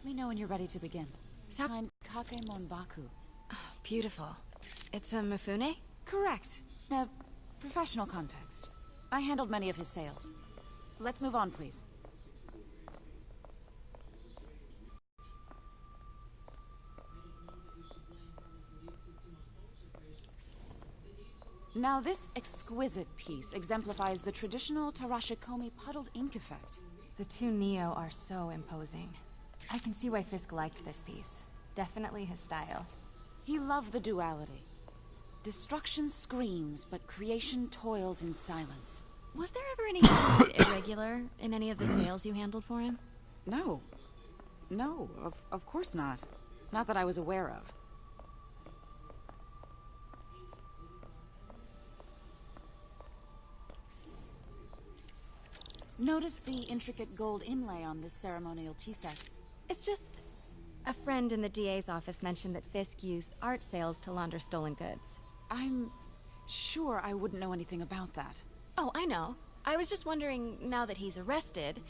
me know when you're ready to begin. Signed Kake Monbaku. Beautiful. It's a Mifune? Correct. In a professional context. I handled many of his sales. Let's move on, please. Now, this exquisite piece exemplifies the traditional Tarashikomi puddled ink effect. The two Neo are so imposing. I can see why Fisk liked this piece. Definitely his style. He loved the duality. Destruction screams, but creation toils in silence. Was there ever anything irregular in any of the sales you handled for him? No. No, of course not. Not that I was aware of. Notice the intricate gold inlay on this ceremonial tea set. It's just... a friend in the DA's office mentioned that Fisk used art sales to launder stolen goods. I'm sure I wouldn't know anything about that. Oh, I know. I was just wondering, now that he's arrested,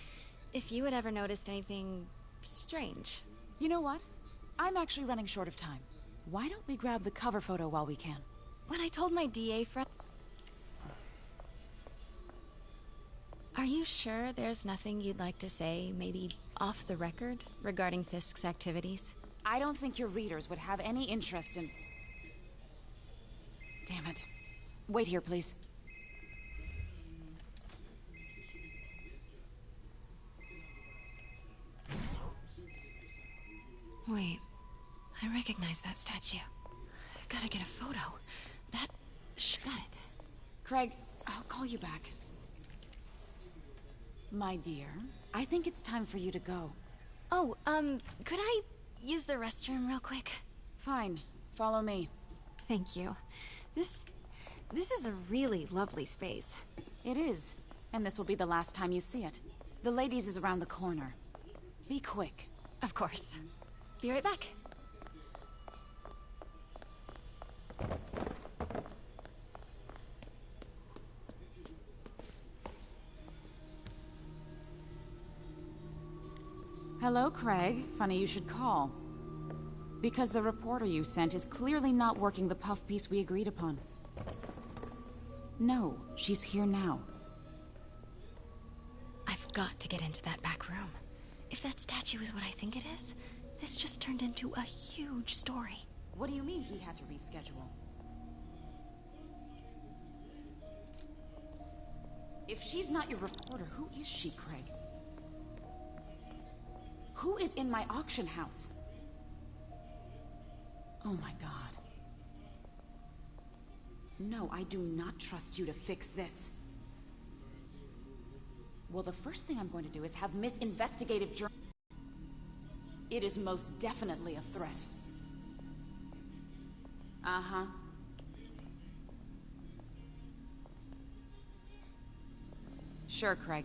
if you had ever noticed anything strange. You know what? I'm actually running short of time. Why don't we grab the cover photo while we can? When I told my DA friend... Are you sure there's nothing you'd like to say, maybe off the record, regarding Fisk's activities? I don't think your readers would have any interest in... Damn it. Wait here, please. Wait. I recognize that statue. Gotta get a photo. That... got it. Craig, I'll call you back. My dear, I think it's time for you to go. Oh, could I use the restroom real quick? Fine. Follow me. Thank you. This is a really lovely space. It is. And this will be the last time you see it. The ladies is around the corner. Be quick. Of course. Be right back. Hello, Craig. Funny you should call. Because the reporter you sent is clearly not working the puff piece we agreed upon. No, she's here now. I've got to get into that back room. If that statue is what I think it is, this just turned into a huge story. What do you mean he had to reschedule? If she's not your reporter, who is she, Craig? Who is in my auction house? Oh my god. No, I do not trust you to fix this. Well, the first thing I'm going to do is have Miss Investigative Journal. It is most definitely a threat. Uh-huh. Sure, Craig.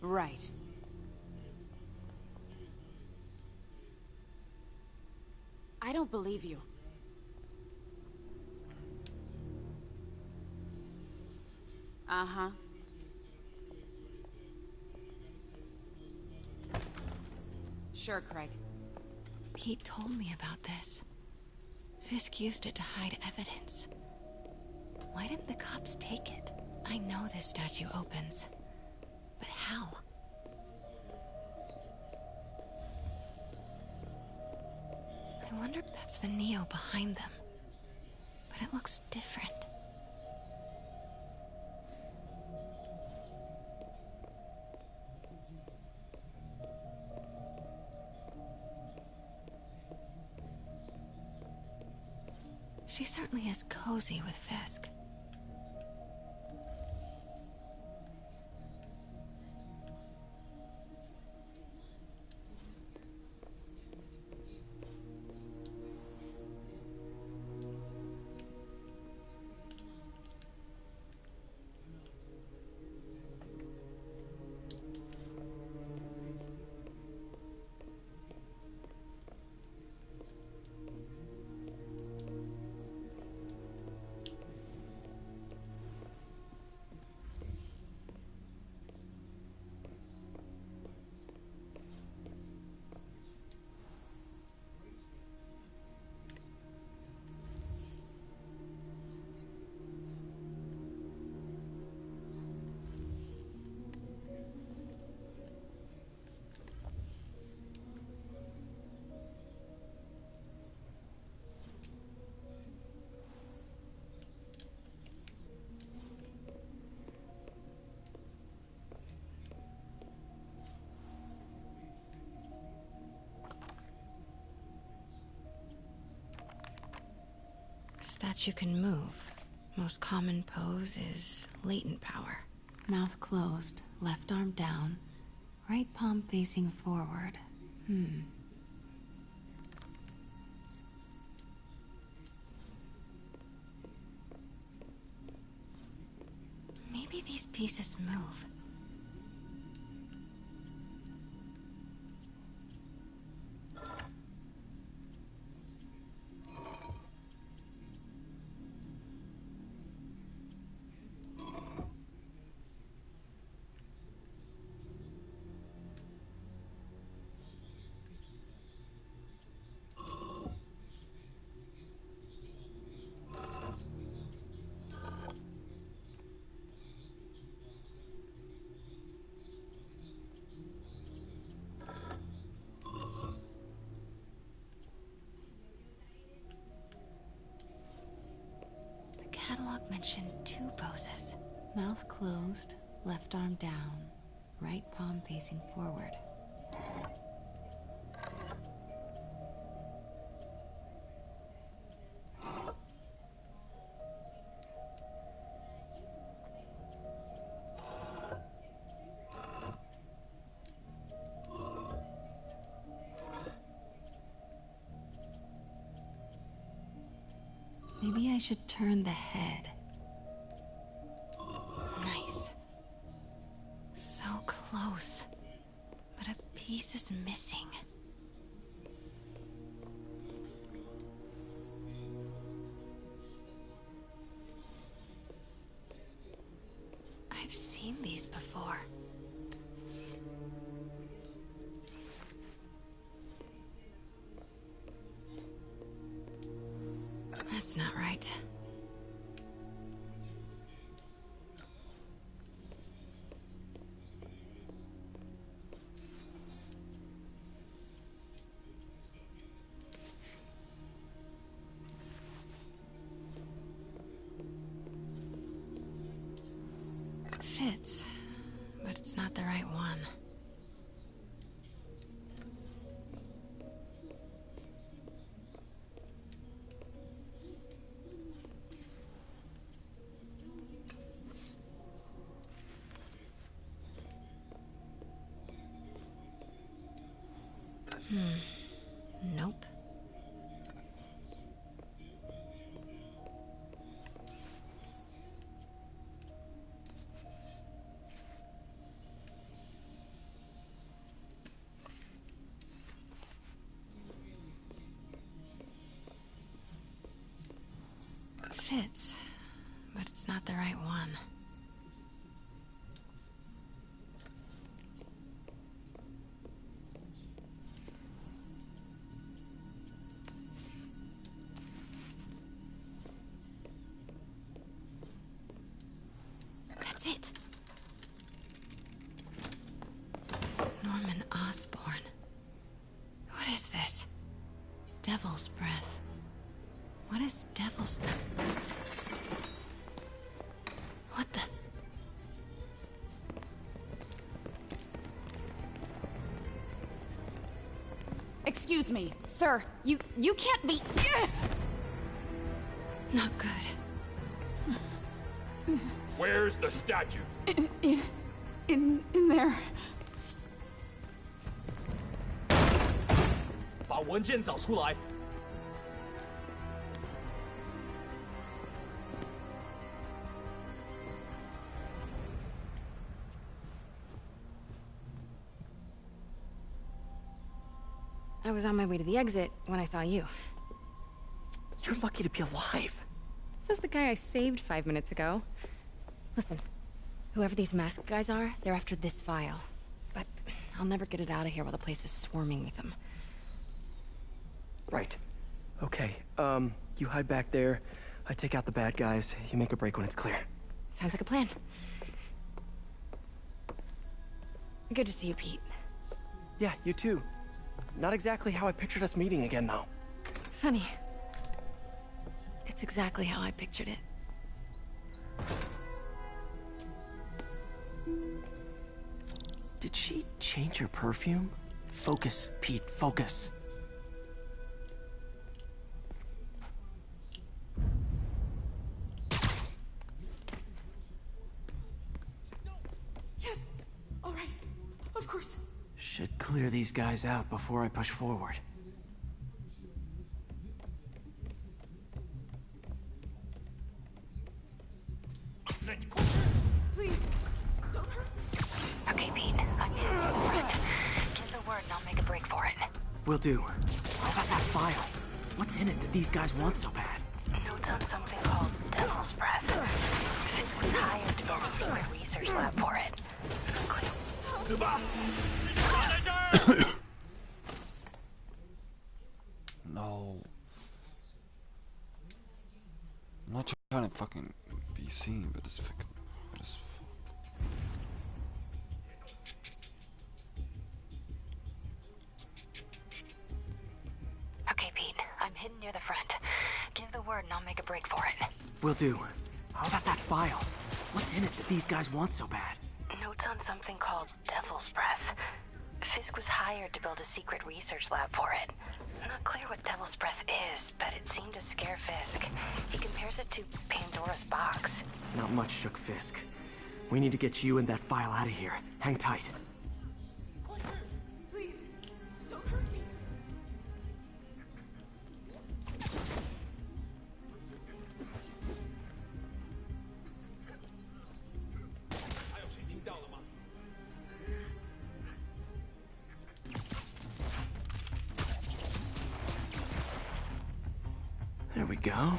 Right. I don't believe you. Uh-huh. Sure, Craig. Pete told me about this. Fisk used it to hide evidence. Why didn't the cops take it? I know this statue opens. But how? I wonder if that's the Neo behind them. But it looks different. She certainly is cozy with Fisk. Statue can move. Most common pose is latent power. Mouth closed, left arm down, right palm facing forward. Maybe these pieces move. The catalog mentioned 2 poses. Mouth closed, left arm down, right palm facing forward. Maybe I should turn the head. Nice. So close. But a piece is missing. I've seen these before. That's not right. Fits, but it's not the right one. Nope. Fits, but it's not the right one. That's it. Norman Osborn. What is this? Devil's breath. What is devil's... What the... Excuse me, sir. You can't be... Not good. Where's the statue? In there. 把文件找出来。I was on my way to the exit when I saw you. You're lucky to be alive. Says the guy I saved 5 minutes ago. Listen, whoever these masked guys are, they're after this file. But I'll never get it out of here while the place is swarming with them. Right. Okay, you hide back there. I take out the bad guys. You make a break when it's clear. Sounds like a plan. Good to see you, Pete. Yeah, you too. Not exactly how I pictured us meeting again, though. Funny. It's exactly how I pictured it. Did she change her perfume? Focus, Pete, focus. clear these guys out before I push forward. Please, don't hurt me. Okay, Pete, I'm in near the front. Give the word and I'll make a break for it. Will do. How about that file? What's in it that these guys want so bad? Notes on something called Devil's Breath. Fisk was hired to build a secret research lab for it. Unclear. No. I'm not trying to fucking be seen, but it's fucking. Okay, Pete, I'm hidden near the front. Give the word and I'll make a break for it. Will do. How about that file? What's in it that these guys want so bad? Notes on something called Devil's Breath. Fisk was hired to build a secret research lab for it. Not clear what Devil's Breath is, but it seemed to scare Fisk. He compares it to Pandora's box. Not much shook Fisk. We need to get you and that file out of here. Hang tight. Please, don't hurt me. There we go.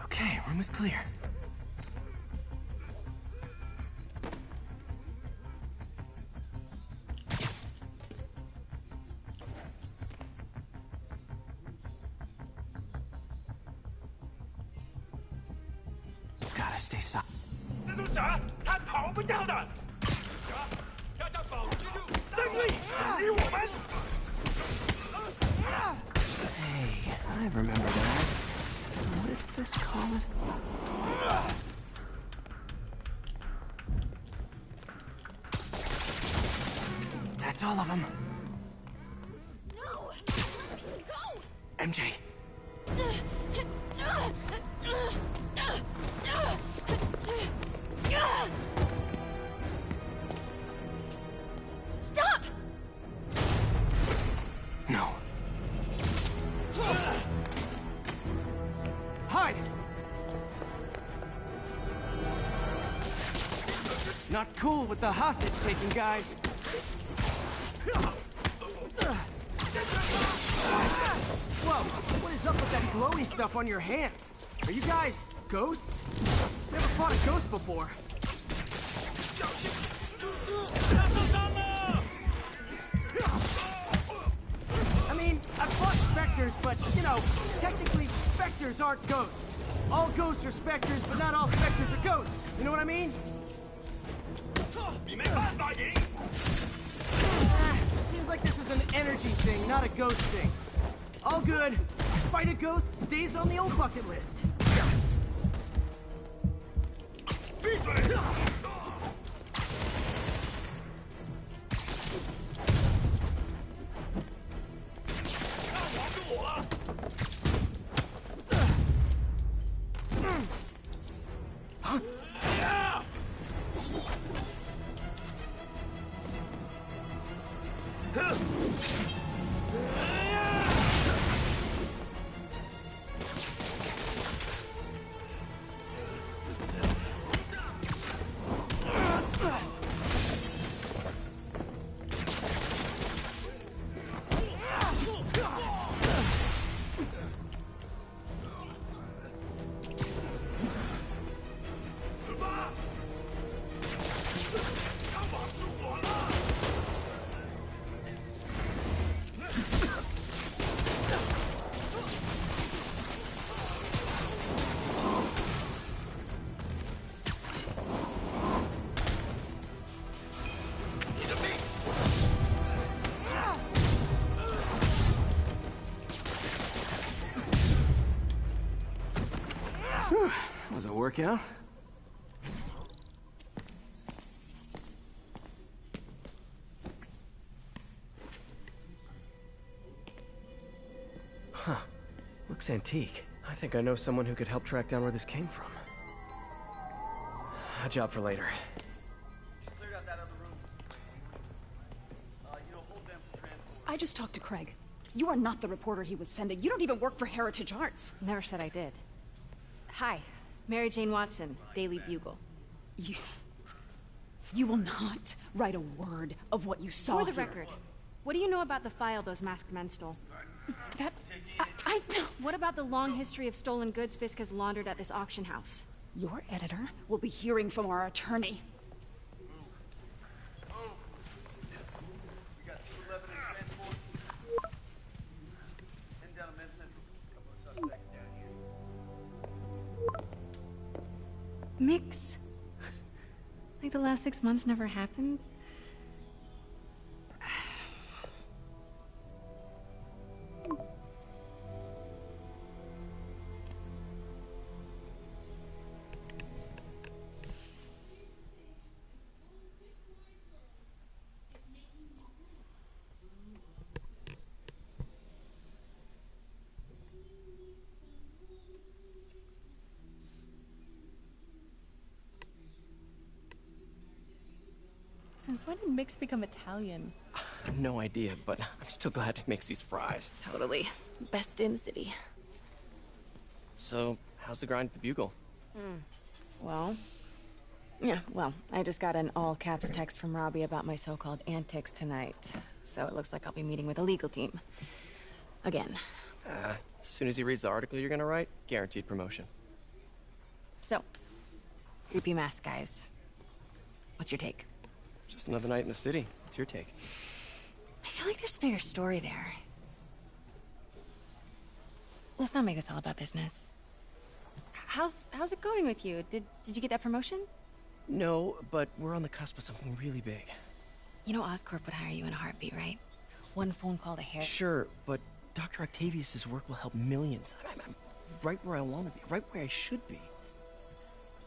Okay, room is clear. Gotta stay silent. 蜘蛛侠，他逃不掉的。要将宝蜘蛛胜利属于我们。 Hey, I remember that. What did Fisk call it? That's all of them. No! Go! MJ. Stop! No. Hide! Not cool with the hostage-taking, guys. Whoa, what is up with that glowy stuff on your hands? Are you guys ghosts? Never fought a ghost before. I mean, I've fought specters, but, you know, technically, specters aren't ghosts. All ghosts are specters, but not all specters are ghosts. You know what I mean? 你没办法赢。 Seems like this is an energy thing, not a ghost thing. All good. Fight a ghost stays on the old bucket list. 闭嘴！ Was it a workout? Looks antique. I think I know someone who could help track down where this came from. A job for later. Cleared out that other room. Hold them for transport. I just talked to Craig. You are not the reporter he was sending. You don't even work for Heritage Arts. Never said I did. Hi, Mary Jane Watson, Daily Bugle. You will not write a word of what you saw For the here. record, what do you know about the file those masked men stole? I don't... What about the long history of stolen goods Fisk has laundered at this auction house? Your editor will be hearing from our attorney. We got 211 in transport. Heading down to Men's Central. Couple of suspects down here. Mix? Like the last 6 months never happened? Since when did Mix become Italian? I have no idea, but I'm still glad he makes these fries. Totally. Best in the city. So, how's the grind at the Bugle? Well, I just got an all-caps text from Robbie about my so-called antics tonight. So it looks like I'll be meeting with a legal team. Again. As soon as he reads the article you're gonna write, guaranteed promotion. So, creepy mask guys. What's your take? Just another night in the city. What's your take? I feel like there's a bigger story there. Let's not make this all about business. How's it going with you? Did you get that promotion? No, but we're on the cusp of something really big. You know Oscorp would hire you in a heartbeat, right? One phone call to hair. Sure, but Dr. Octavius's work will help millions. I'm right where I want to be, right where I should be.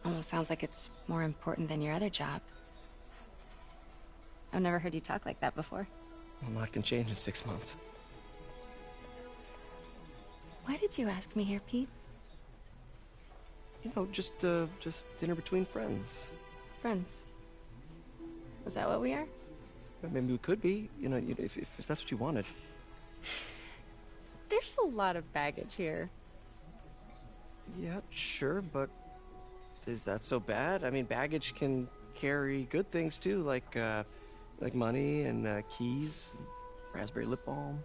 Almost sounds like it's more important than your other job. I've never heard you talk like that before. Well, a lot can change in 6 months. Why did you ask me here, Pete? You know, just dinner between friends. Friends. Was that what we are? Maybe we could be, you know, if that's what you wanted. There's a lot of baggage here. Yeah, sure, but is that so bad? I mean, baggage can carry good things too, like money and keys, raspberry lip balm.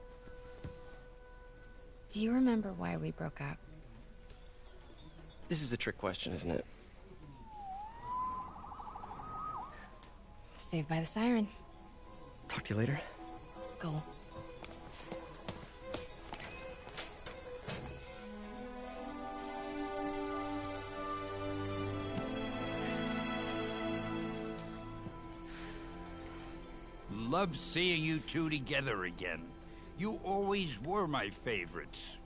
Do you remember why we broke up? This is a trick question, isn't it? Saved by the siren. Talk to you later. Go. Love seeing you two together again. You always were my favorites.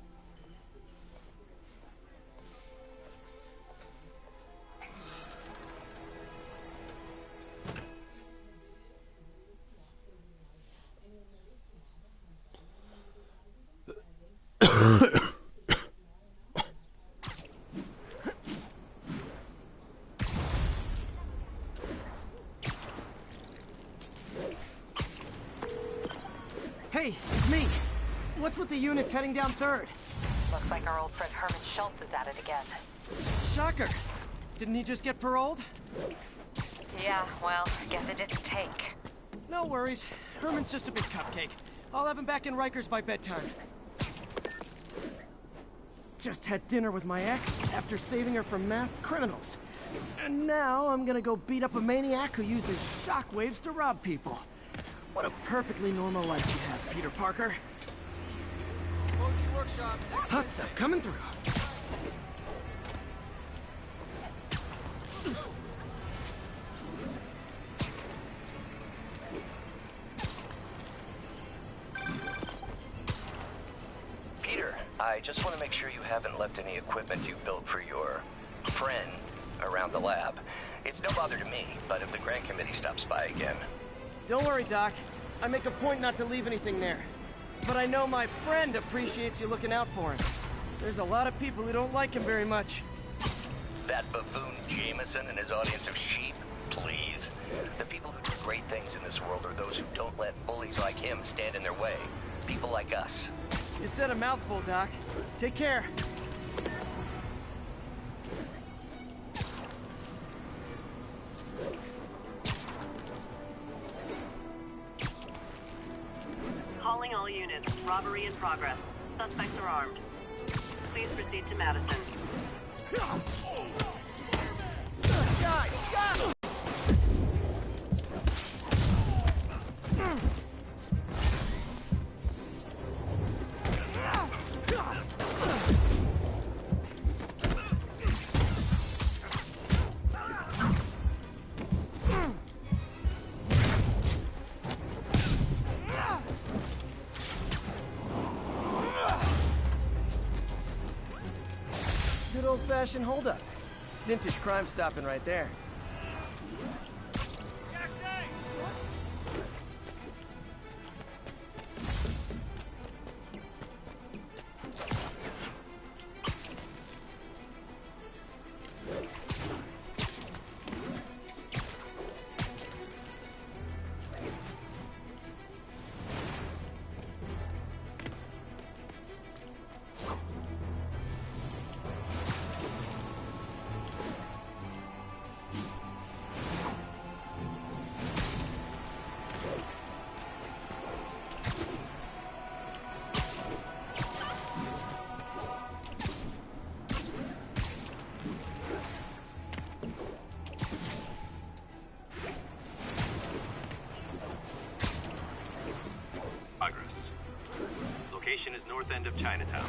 Hey, it's me. What's with the units heading down 3rd? Looks like our old friend Herman Schultz is at it again. Shocker. Didn't he just get paroled? Yeah, well, guess it didn't take. No worries. Herman's just a big cupcake. I'll have him back in Rikers by bedtime. Just had dinner with my ex after saving her from masked criminals. And now I'm gonna go beat up a maniac who uses shockwaves to rob people. What a perfectly normal life you have, Peter Parker. Workshop. Hot stuff coming through. Peter, I just want to make sure you haven't left any equipment you built for your friend around the lab. It's no bother to me, but if the grant committee stops by again... Don't worry, Doc. I make a point not to leave anything there. But I know my friend appreciates you looking out for him. There's a lot of people who don't like him very much. That buffoon Jameson and his audience of sheep? Please. The people who do great things in this world are those who don't let bullies like him stand in their way. People like us. You said a mouthful, Doc. Take care. Calling all units. Robbery in progress. Suspects are armed. Please proceed to Madison. Guys, got him! Good old-fashioned holdup. Vintage crime stopping right there. Location is north end of Chinatown.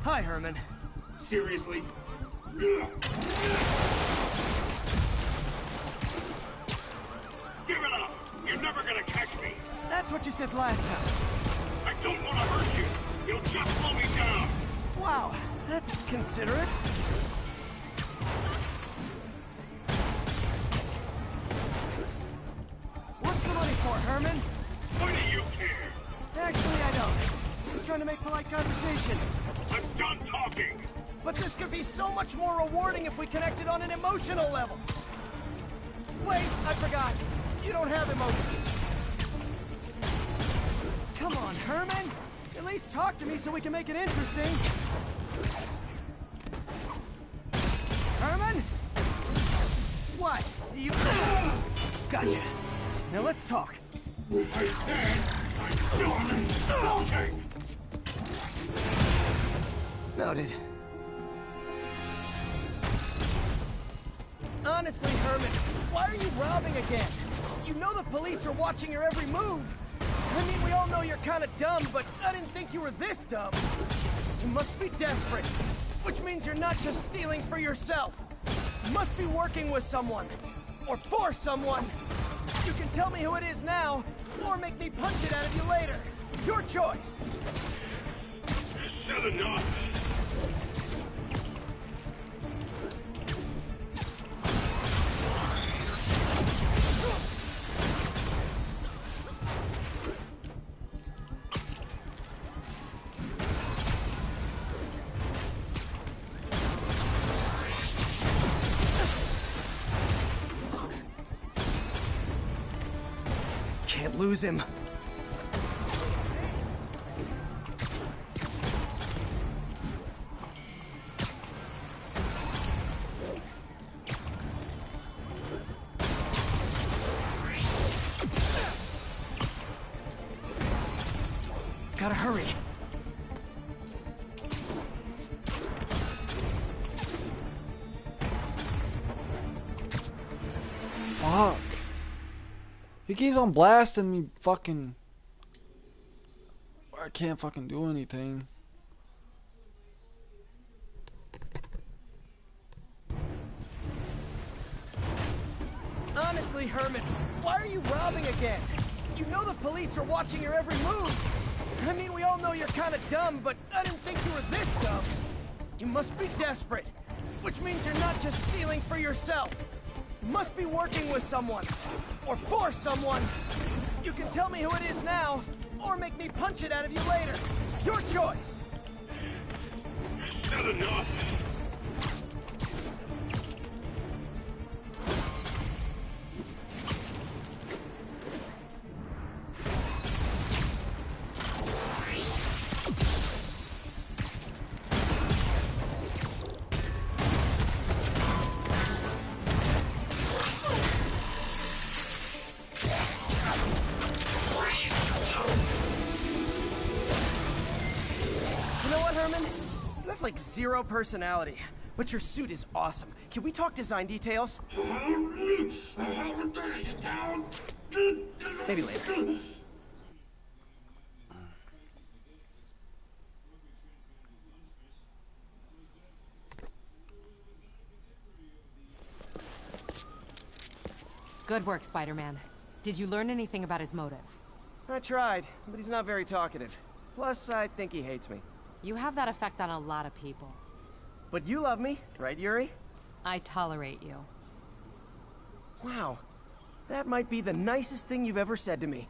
Hi, Herman. Seriously? Give it up! You're never gonna catch me! That's what you said last time. I don't want to hurt you! You'll just slow me down! Wow, that's considerate. What's the money for, Herman? Why do you care? Actually, I don't. Just trying to make polite conversation. I'm done talking! But this could be so much more rewarding if we connected on an emotional level. Wait, I forgot. You don't have emotions. Come on, Herman. At least talk to me so we can make it interesting. Herman? What? Do you... Gotcha. Now let's talk. I said I'm done talking! Noted. Honestly, Herman, why are you robbing again? You know the police are watching your every move. I mean, we all know you're kind of dumb, but I didn't think you were this dumb. You must be desperate, which means you're not just stealing for yourself. You must be working with someone, or for someone. You can tell me who it is now, or make me punch it out of you later. Your choice. Said enough! Can't lose him. Gotta hurry. Fuck. He keeps on blasting me fucking... I can't fucking do anything. Honestly, Herman, why are you robbing again? You know the police are watching your every move. I mean, we all know you're kind of dumb, but I didn't think you were this dumb. You must be desperate, which means you're not just stealing for yourself. You must be working with someone, or for someone. You can tell me who it is now, or make me punch it out of you later. Your choice. Not enough. Like zero personality, but your suit is awesome. Can we talk design details? Maybe later. Good work, Spider-Man. Did you learn anything about his motive? I tried, but he's not very talkative. Plus, I think he hates me. You have that effect on a lot of people. But you love me, right, Yuri? I tolerate you. Wow. That might be the nicest thing you've ever said to me.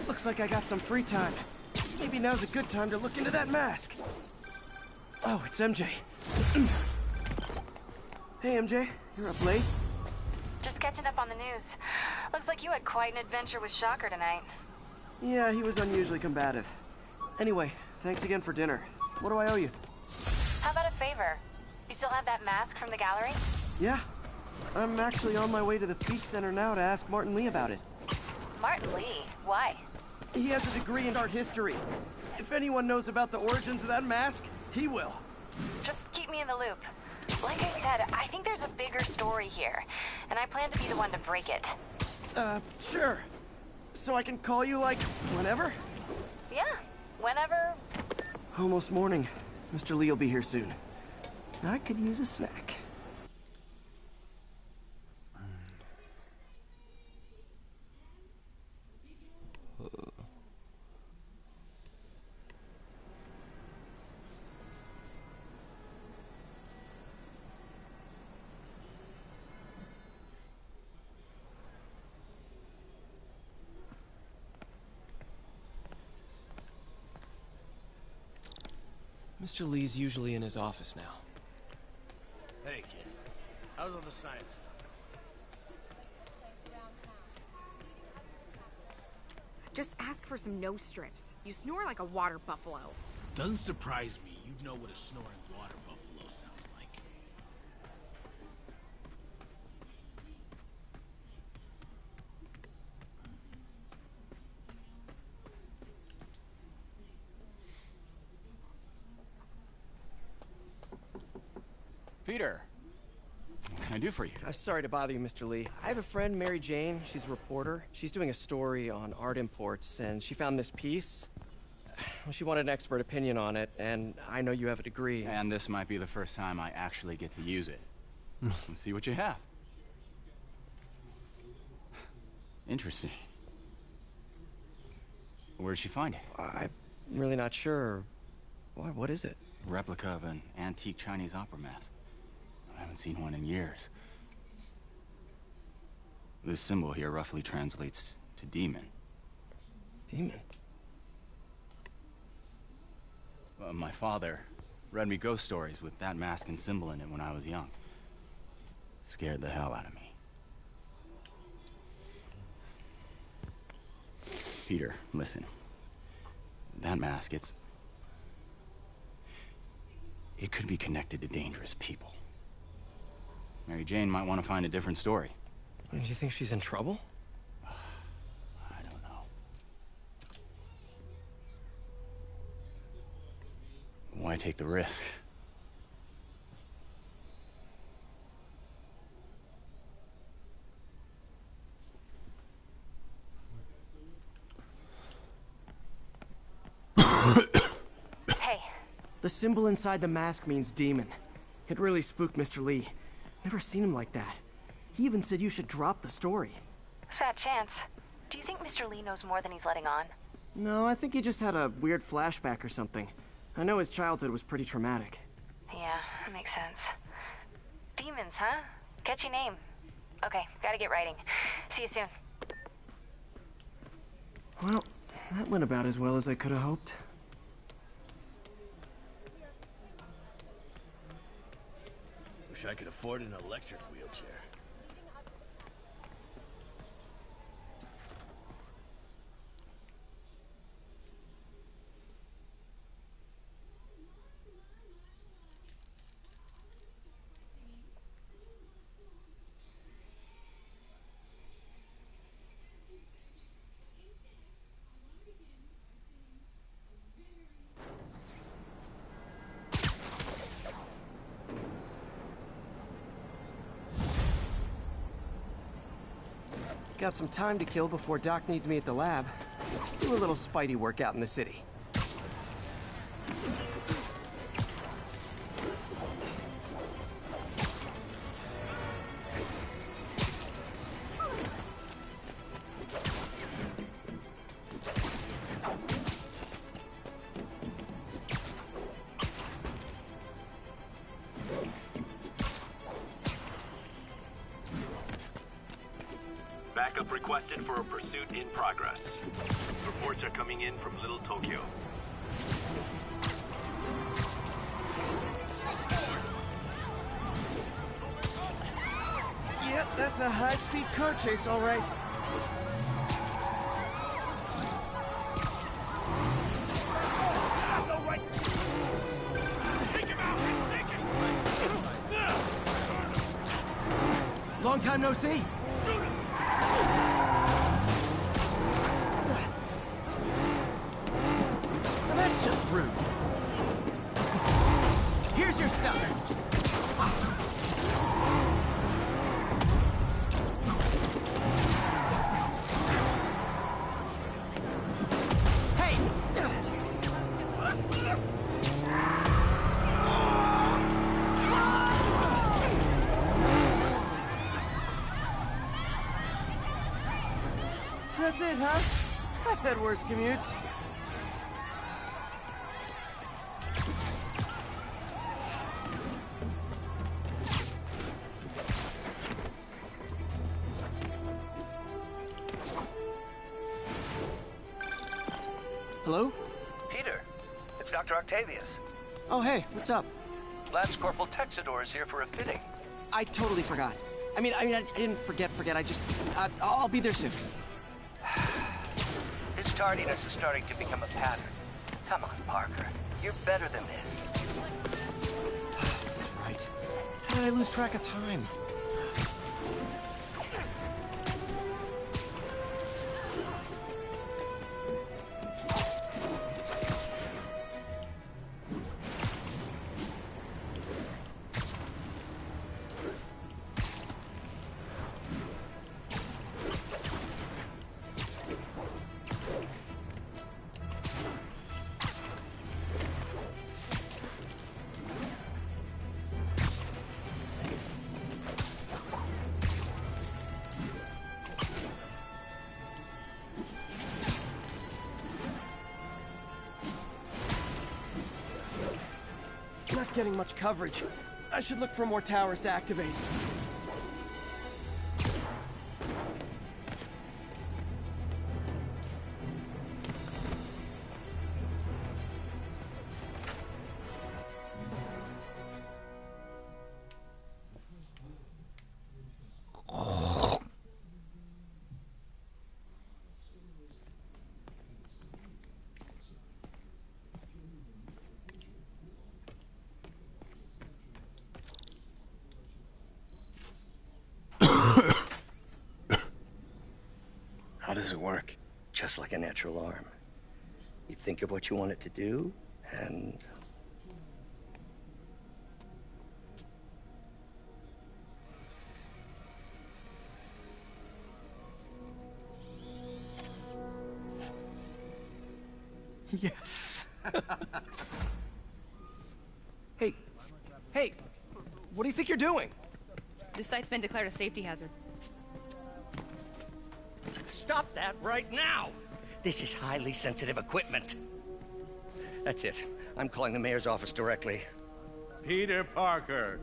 Looks like I got some free time. Maybe now's a good time to look into that mask. Oh, it's MJ. Hey, MJ. You're up late? Just catching up on the news. Looks like you had quite an adventure with Shocker tonight. Yeah, he was unusually combative. Anyway, thanks again for dinner. What do I owe you? How about a favor? You still have that mask from the gallery? Yeah. I'm actually on my way to the Feast Center now to ask Martin Lee about it. Martin Lee? Why? He has a degree in art history. If anyone knows about the origins of that mask, he will. Just keep me in the loop. Like I said, I think there's a bigger story here, and I plan to be the one to break it. Sure. So I can call you, like, whenever? Yeah, whenever. Almost morning. Mr. Lee will be here soon. I could use a snack. Mr. Lee's usually in his office now. Hey, kid. How's all the science stuff? Just ask for some nose strips. You snore like a water buffalo. Doesn't surprise me. You'd know what a snoring water buffalo sounds like. Peter, what can I do for you? Sorry to bother you, Mr. Lee. I have a friend, Mary Jane. She's a reporter. She's doing a story on art imports, and she found this piece. Well, she wanted an expert opinion on it, and I know you have a degree. And this might be the first time I actually get to use it. Let's see what you have. Interesting. Where'd she find it? I'm really not sure. Why, what is it? A replica of an antique Chinese opera mask. I haven't seen one in years. This symbol here roughly translates to demon. Demon? My father read me ghost stories with that mask and symbol in it when I was young. Scared the hell out of me. Peter, listen. That mask, it could be connected to dangerous people. Mary Jane might want to find a different story. Do you think she's in trouble? I don't know. Why take the risk? Hey. The symbol inside the mask means demon. It really spooked Mr. Lee. Never seen him like that. He even said you should drop the story. Fat chance. Do you think Mr. Lee knows more than he's letting on? No, I think he just had a weird flashback or something. I know his childhood was pretty traumatic. Yeah, that makes sense. Demons, huh? Catchy name. Okay, gotta get writing. See you soon. Well, that went about as well as I could have hoped. Wish I could afford an electric wheelchair. Got some time to kill before Doc needs me at the lab. Let's do a little Spidey workout in the city. Backup requested for a pursuit in progress. Reports are coming in from Little Tokyo. Yep, that's a high-speed car chase, all right. Long time no see. Now that's just rude. Here's your stuff. That's it, huh? I've had worse commutes. Hello? Peter, it's Dr. Octavius. Oh, hey, what's up? Lance Corporal Texador is here for a fitting. I totally forgot. I didn't forget. I just, I'll be there soon. His tardiness is starting to become a pattern. Come on, Parker. You're better than this. That's right. How did I lose track of time? Not getting much coverage. I should look for more towers to activate. How does it work? Just like a natural arm. You think of what you want it to do, and... Yes. Hey, what do you think you're doing? This site's been declared a safety hazard. Stop that right now! This is highly sensitive equipment. That's it. I'm calling the mayor's office directly. Peter Parker,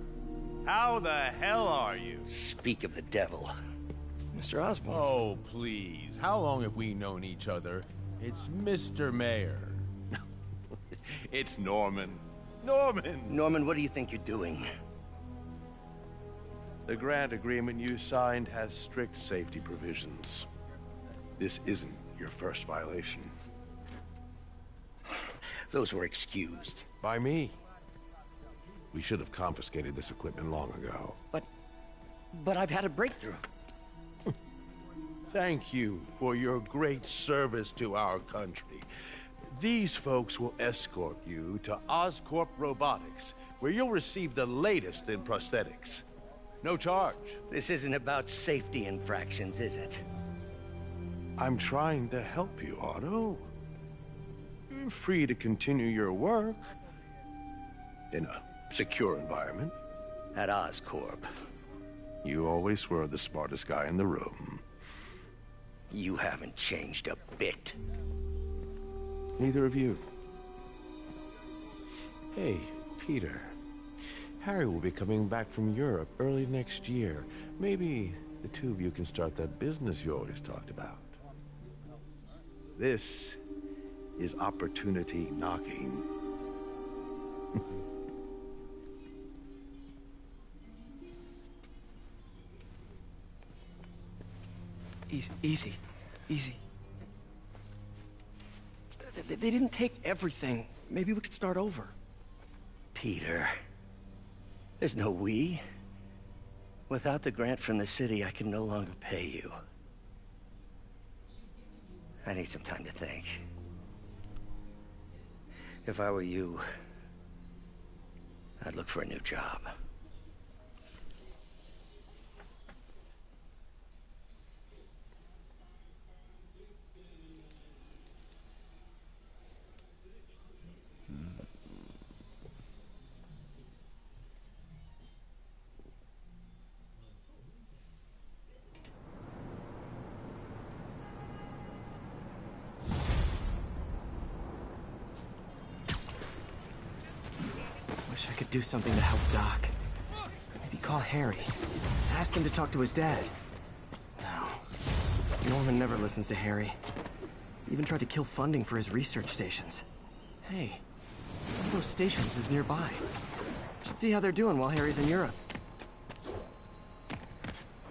how the hell are you? Speak of the devil. Mr. Osborn. Oh, please. How long have we known each other? It's Mr. Mayor. It's Norman. Norman! Norman, what do you think you're doing? The grant agreement you signed has strict safety provisions. This isn't your first violation. Those were excused. By me. We should have confiscated this equipment long ago. But I've had a breakthrough. Thank you for your great service to our country. These folks will escort you to Oscorp Robotics, where you'll receive the latest in prosthetics. No charge. This isn't about safety infractions, is it? I'm trying to help you, Otto. You're free to continue your work in a secure environment. At Oscorp. You always were the smartest guy in the room. You haven't changed a bit. Neither of you. Hey, Peter. Harry will be coming back from Europe early next year. Maybe the two of you can start that business you always talked about. This is opportunity knocking. Easy. They didn't take everything. Maybe we could start over. Peter. There's no we. Without the grant from the city, I can no longer pay you. I need some time to think. If I were you, I'd look for a new job. Wish I could do something to help Doc. Maybe call Harry. Ask him to talk to his dad. No. Norman never listens to Harry. He even tried to kill funding for his research stations. Hey, one of those stations is nearby. Should see how they're doing while Harry's in Europe.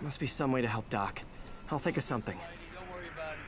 Must be some way to help Doc. I'll think of something. Don't worry about it.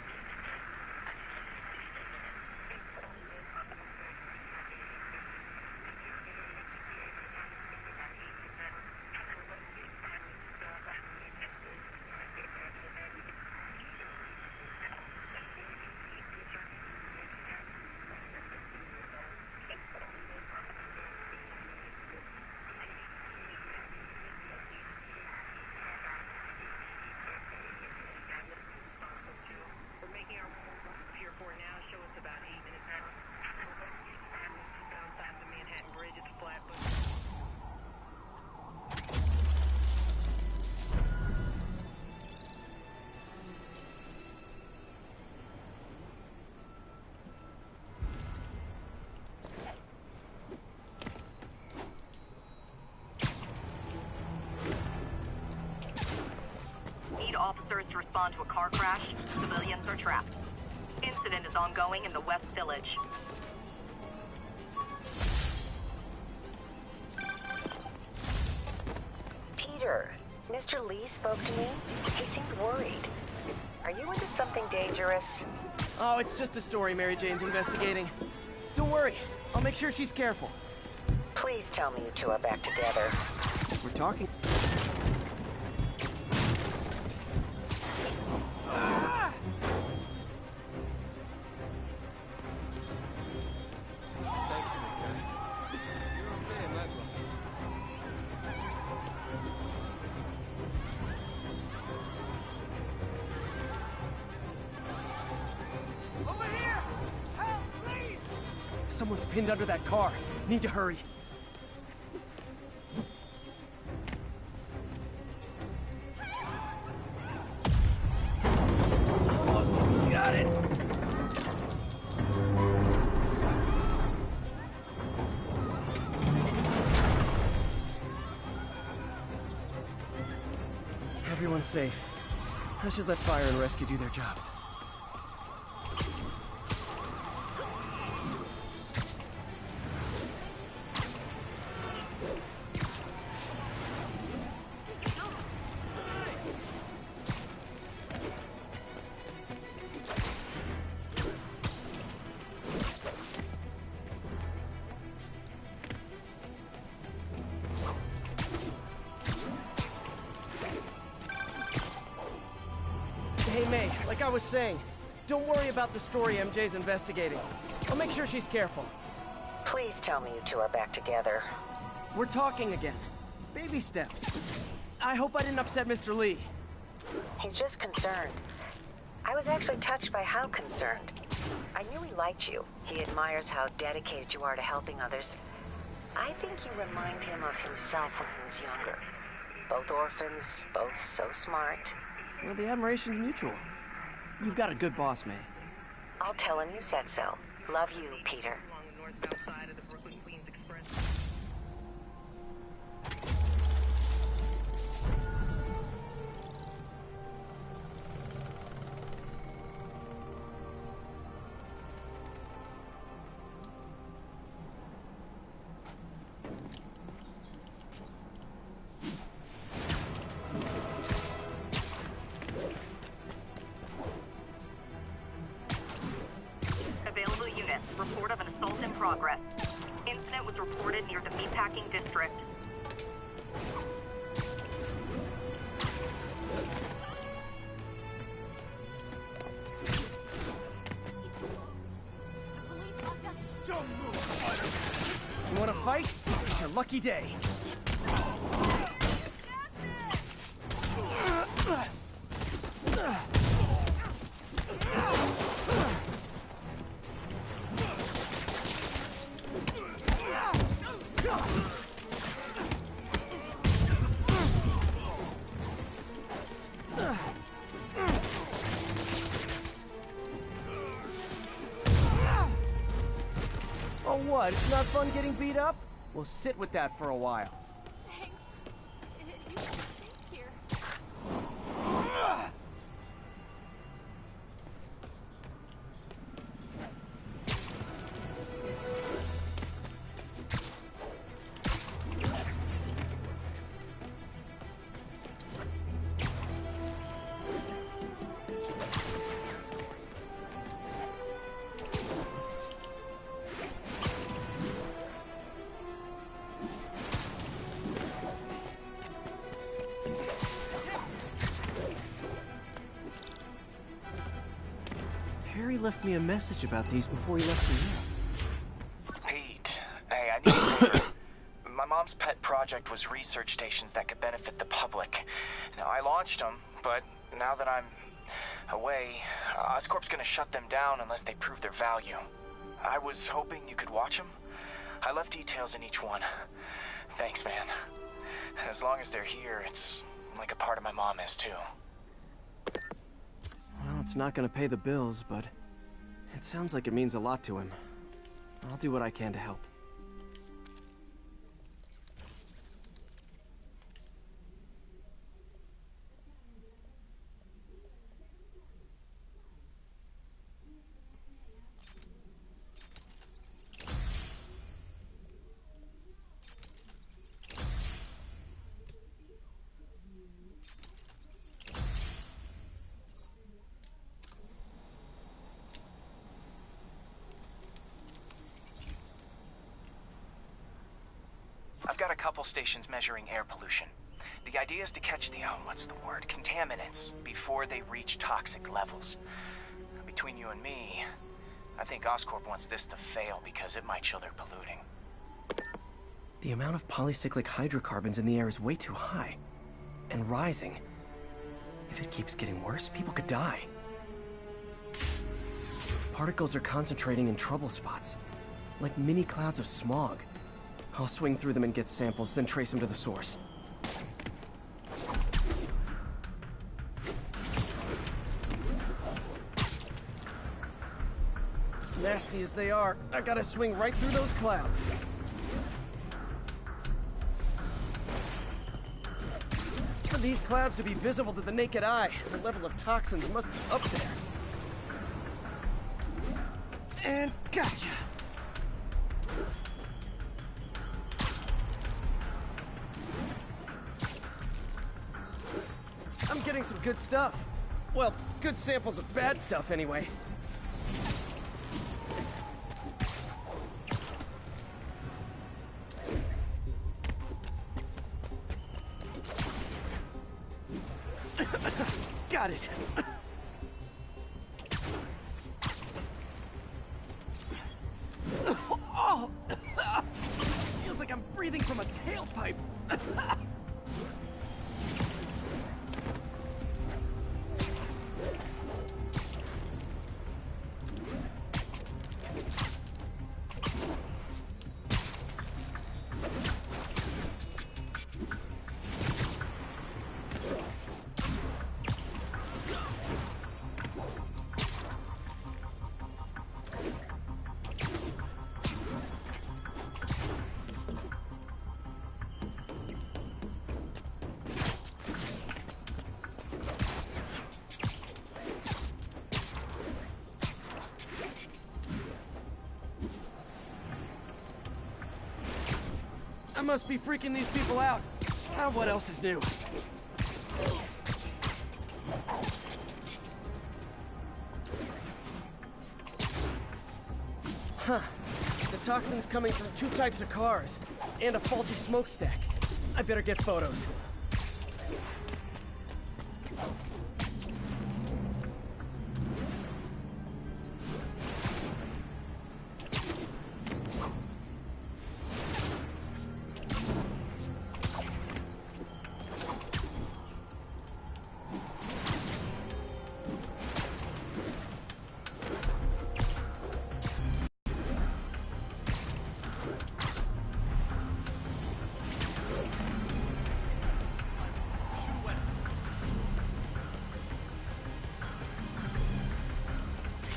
Officers to respond to a car crash. Civilians are trapped. Incident is ongoing in the West Village. Peter, Mr. Lee spoke to me. He seemed worried. Are you into something dangerous? Oh, it's just a story Mary Jane's investigating. Don't worry. I'll make sure she's careful. Please tell me you two are back together. We're talking. Someone's pinned under that car. Need to hurry. Got it! Everyone's safe. I should let fire and rescue do their jobs. Hey, May, like I was saying, don't worry about the story MJ's investigating. I'll make sure she's careful. Please tell me you two are back together. We're talking again. Baby steps. I hope I didn't upset Mr. Lee. He's just concerned. I was actually touched by how concerned. I knew he liked you. He admires how dedicated you are to helping others. I think you remind him of himself when he was younger. Both orphans, both so smart. Well, the admiration's mutual. You've got a good boss, May. I'll tell him you said so. Love you, Peter. Available units. Report of an assault in progress. Incident was reported near the meatpacking district. You wanna fight? It's your lucky day. Oh, what? It's not fun getting beat up? We'll sit with that for a while. Thanks. You can think here. Harry left me a message about these before he left the room. Pete, hey, I need a favor. My mom's pet project was research stations that could benefit the public. Now, I launched them, but now that I'm away, Oscorp's gonna shut them down unless they prove their value. I was hoping you could watch them. I left details in each one. Thanks, man. As long as they're here, it's like a part of my mom is, too. Well, it's not gonna pay the bills, but it sounds like it means a lot to him. I'll do what I can to help. I've got a couple stations measuring air pollution. The idea is to catch the, contaminants before they reach toxic levels. Between you and me, I think Oscorp wants this to fail because it might show they're polluting. The amount of polycyclic hydrocarbons in the air is way too high. And rising. If it keeps getting worse, people could die. Particles are concentrating in trouble spots, like mini clouds of smog. I'll swing through them and get samples, then trace them to the source. Nasty as they are, I gotta swing right through those clouds. For these clouds to be visible to the naked eye, the level of toxins must be up there. And gotcha! I'm getting some good stuff. Well, good samples of bad stuff, anyway. Got it. Oh! Feels like I'm breathing from a tailpipe. I must be freaking these people out. Ah, what else is new? Huh. The toxin's coming from 2 types of cars, and a faulty smokestack. I better get photos.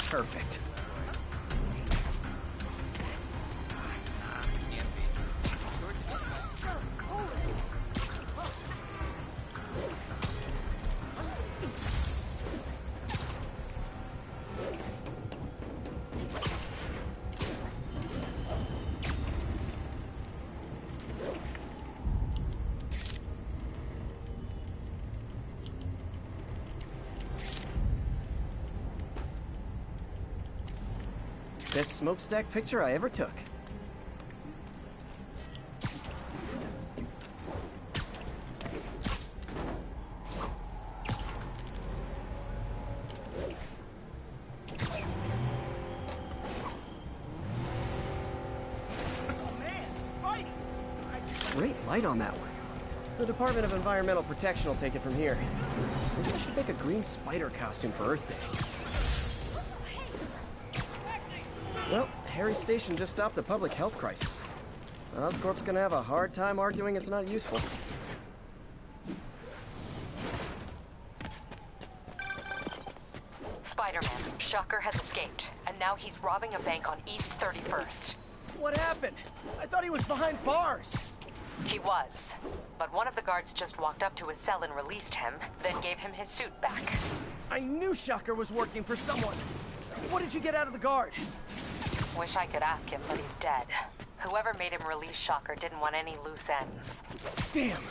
Perfect. Best smokestack picture I ever took. Great light on that one. The Department of Environmental Protection will take it from here. Maybe I should make a green spider costume for Earth Day. Well, Harry's station just stopped a public health crisis. Oscorp's gonna have a hard time arguing it's not useful. Spider-Man, Shocker has escaped, and now he's robbing a bank on East 31st. What happened? I thought he was behind bars. He was, but one of the guards just walked up to his cell and released him, then gave him his suit back. I knew Shocker was working for someone. What did you get out of the guard? Wish I could ask him, but he's dead. Whoever made him release Shocker didn't want any loose ends. Damn.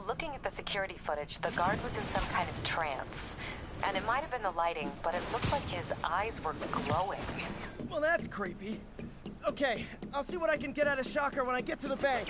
Looking at the security footage, the guard was in some kind of trance. And it might have been the lighting, but it looked like his eyes were glowing. Well, that's creepy. Okay, I'll see what I can get out of Shocker when I get to the bank.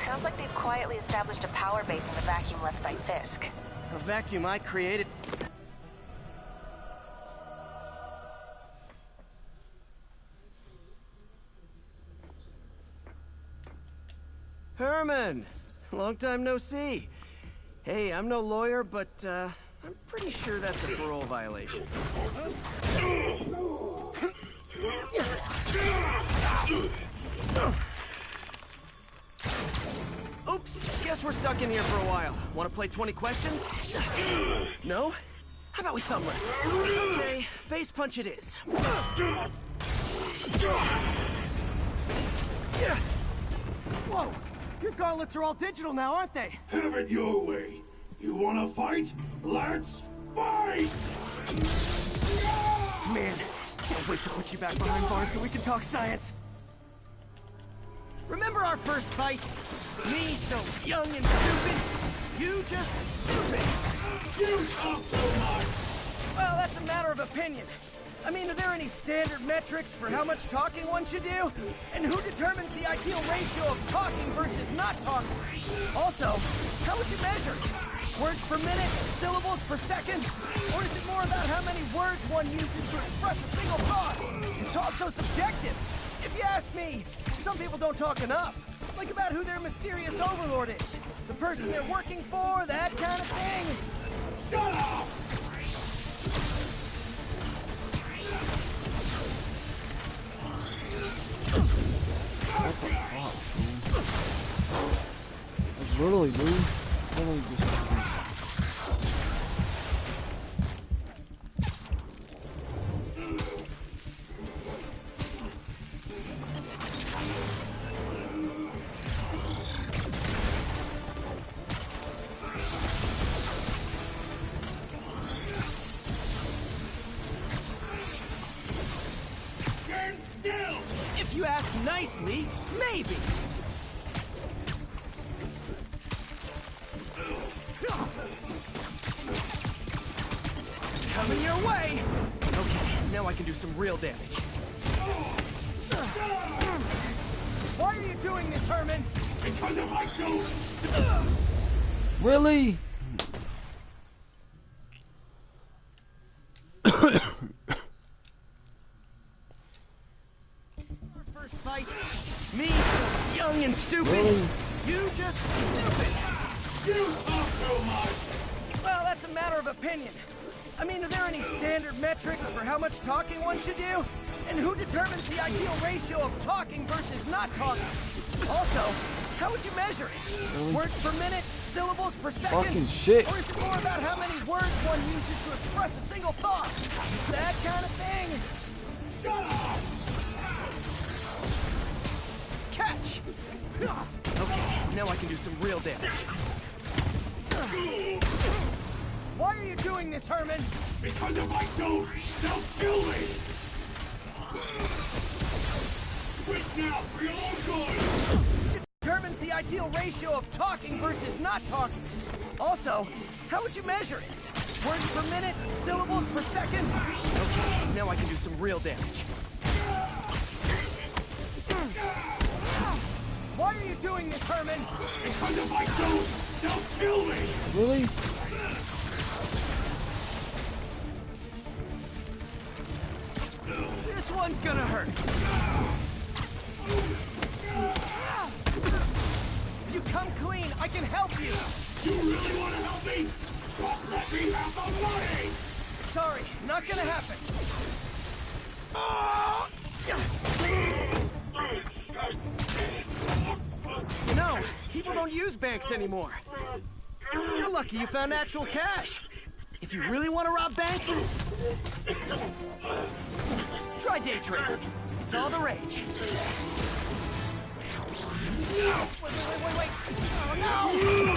Sounds like they've quietly established a power base in the vacuum left by Fisk. A vacuum I created? Herman! Long time no see. Hey, I'm no lawyer, but, I'm pretty sure that's a parole violation. Oops, guess we're stuck in here for a while. Want to play 20 questions? No? How about we thumbless? Okay, face punch it is. Whoa! Your gauntlets are all digital now, aren't they? Have it your way. You wanna fight? Let's fight! Man, can't wait to put you back behind bars so we can talk science. Remember our first fight? Me so young and stupid? You just stupid! You talk so much! Well, that's a matter of opinion. I mean, are there any standard metrics for how much talking one should do? And who determines the ideal ratio of talking versus not talking? Also, how would you measure? Words per minute? Syllables per second? Or is it more about how many words one uses to express a single thought? It's all so subjective. If you ask me, some people don't talk enough. Like about who their mysterious overlord is. The person they're working for, that kind of thing. Shut up! What the fuck, dude? That's literally, dude. Literally just... If you ask nicely, maybe. Coming your way. Okay, now I can do some real damage. Why are you doing this, Herman? Because of my goat! Really? First fight, me, young and stupid. Really? You just stupid. You talk so much! Well, that's a matter of opinion. I mean, are there any standard metrics for how much talking one should do? And who determines the ideal ratio of talking versus not talking? Also, how would you measure it? Really? Words per minute? Syllables per second? Fucking shit. Or is it more about how many words one uses to express a single thought? That kind of thing? Shut up! Catch! Okay, now I can do some real damage. Why are you doing this, Herman? Because if I don't, they'll kill me! Quit now, for your own good! It determines the ideal ratio of talking versus not talking. Also, how would you measure it? Words per minute? Syllables per second? Okay, now I can do some real damage. Why are you doing this, Herman? Because if I don't, they'll kill me! Really? This one's gonna hurt. If you come clean, I can help you. You really want to help me? Just let me have the money! Sorry, not gonna happen. No, people don't use banks anymore. You're lucky you found actual cash. If you really want to rob banks, try day trading. It's all the rage. Wait. Oh, no!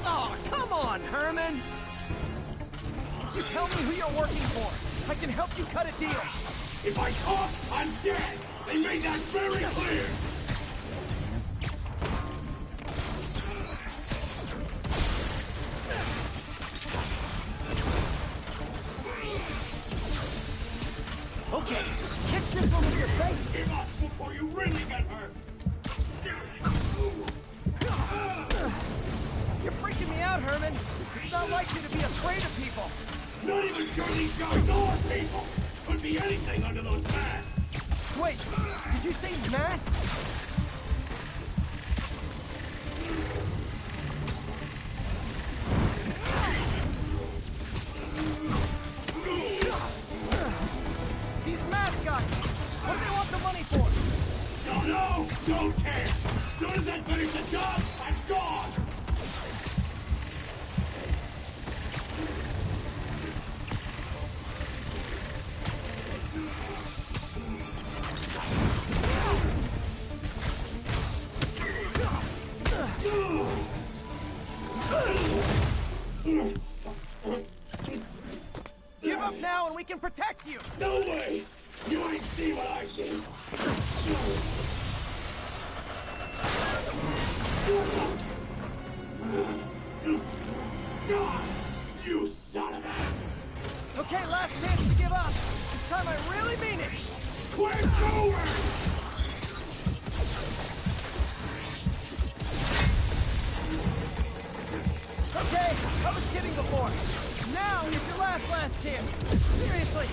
Oh, come on, Herman! You tell me who you're working for. I can help you cut a deal. If I talk, I'm dead! They made that very clear! Okay, catch this one with your face! Give up before you really get hurt! You're freaking me out, Herman. It's not like you to be afraid of people. Not even sure these guys are people! Could be anything under those masks! Wait, did you say masks? These mascots! What do they want the money for? Don't know! Don't care! As soon as I finish the job, I'm gone! Give up now and we can protect you! No way! You ain't see what I see! You son of a... Okay, last chance to give up. This time I really mean it. We're going! Okay, I was kidding before. Now is your last chance. Seriously.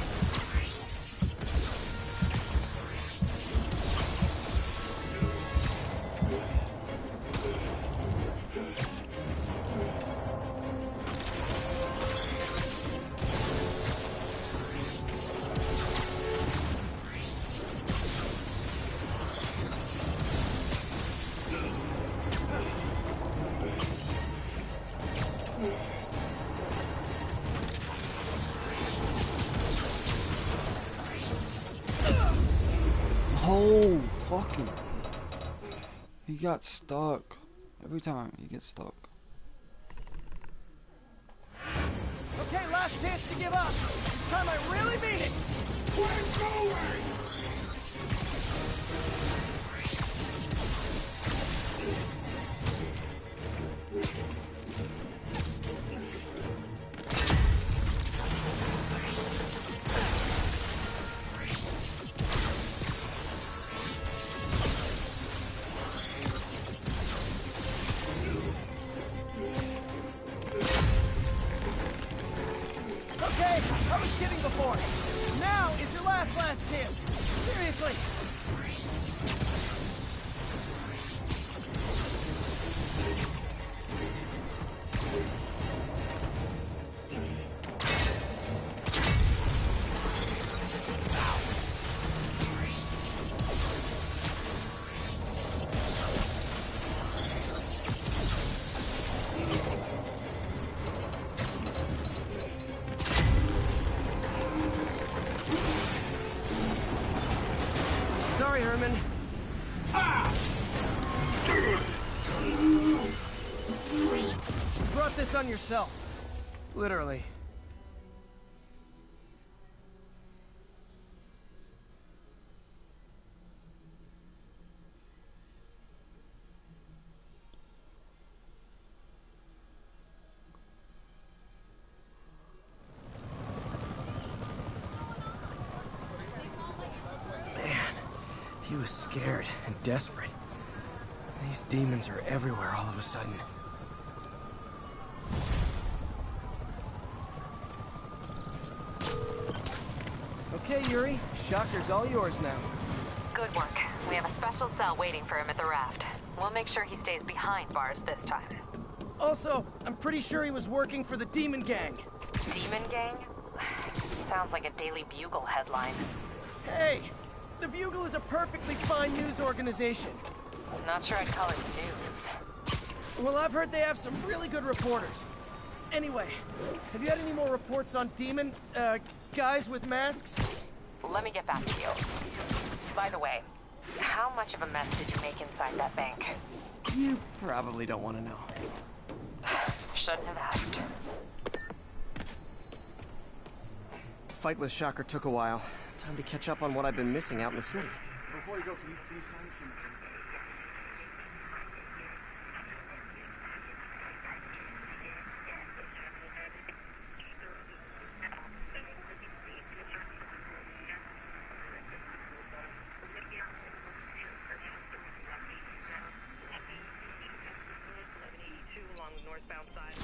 Oh, fucking. He got stuck. Every time he gets stuck. Okay, last chance to give up. This time I really mean it. We're going! Okay, I was kidding before. Now is your last chance. Seriously. Sorry, Herman. You brought this on yourself. Literally. He was scared and desperate. These demons are everywhere all of a sudden. Okay, Yuri. Shocker's all yours now. Good work. We have a special cell waiting for him at the raft. We'll make sure he stays behind bars this time. Also, I'm pretty sure he was working for the Demon Gang. Demon Gang? Sounds like a Daily Bugle headline. Hey! The Bugle is a perfectly fine news organization. Not sure I'd call it news. Well, I've heard they have some really good reporters. Anyway, have you had any more reports on demon, guys with masks? Let me get back to you. By the way, how much of a mess did you make inside that bank? You probably don't want to know. Shouldn't have asked. Fight with Shocker took a while. Time to catch up on what I've been missing out in the city. Before you go, can you sign some? Along the northbound side.